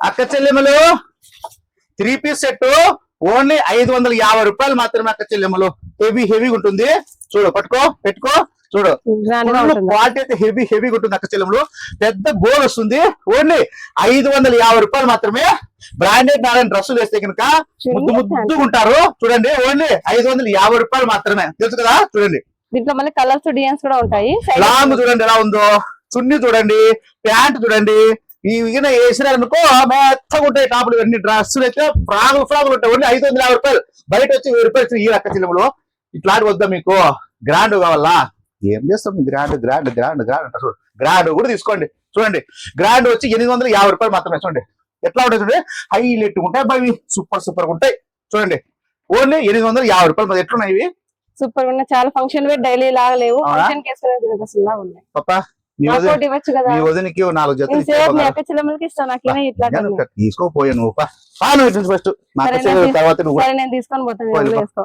అక్క చెల్లెమ్మలు 3 piece set only 550 రూపాయలు మాత్రమే అక్క చెల్లెమ్మలు. హెవీగా ఉంటుంది. చూడు, పెట్టుకో చూడు, క్వాలిటీ అయితే హెవీగా ఉంటుంది అక్క చెల్లెమ్మలు. పెద్ద గోల్ వస్తుంది. ఓన్లీ 550 రూపాయలు మాత్రమే. బ్రాండెడ్ నారాయణ డ్రెస్సులు వేస్తే కనుక ముద్దుగా ఉంటారు. చూడండి, ఓన్లీ 550 రూపాయలు మాత్రమే. తెలుసు కదా. చూడండి, దీంట్లో మళ్ళీ కలర్స్ డిజైన్స్ కూడా ఉంటాయి. లాంగ్ చూడండి ఎలా ఉందో, చున్నీ చూడండి, ప్యాంట్ చూడండి. ఈ వేసినారనుకో మెత్తగా ఉంటాయి టాపులు. ఇవన్నీ డ్రెస్సులు అయితే ఫ్రాగులు ఉంటాయి. ఓన్లీ 550 రూపాయలు. బయట వచ్చి 1000 రూపాయలు ఈ అక్క చెల్లెములు. ఇట్లాంటి వద్దా మీకు? గ్రాండ్ కావాలా? ఏం చేస్తాం, గ్రాండ్ అంటారు. గ్రాండ్ కూడా తీసుకోండి. చూడండి, గ్రాండ్ వచ్చి 850 రూపాయలు మాత్రమే. చూడండి ఎట్లా ఉంటాయి, చూడండి హైలైట్ ఉంటాయి బావి, సూపర్ ఉంటాయి. చూడండి, ఓన్లీ 850 రూపాయలు. ఎట్లున్నాయి ఇవి? సూపర్ ఉన్నాయి. చాలా ఫంక్షన్ వేర్, డైలీ లాగా లేవు. ఫంక్షన్ కేసుకునే ఉన్నాయి. పాపా ఇవ్వచ్చు కదా. మీ వదినకి 4 జతలు తీసుకోపోయాను. నువ్వు ఫస్ట్ నేను తీసుకొని పోతాను.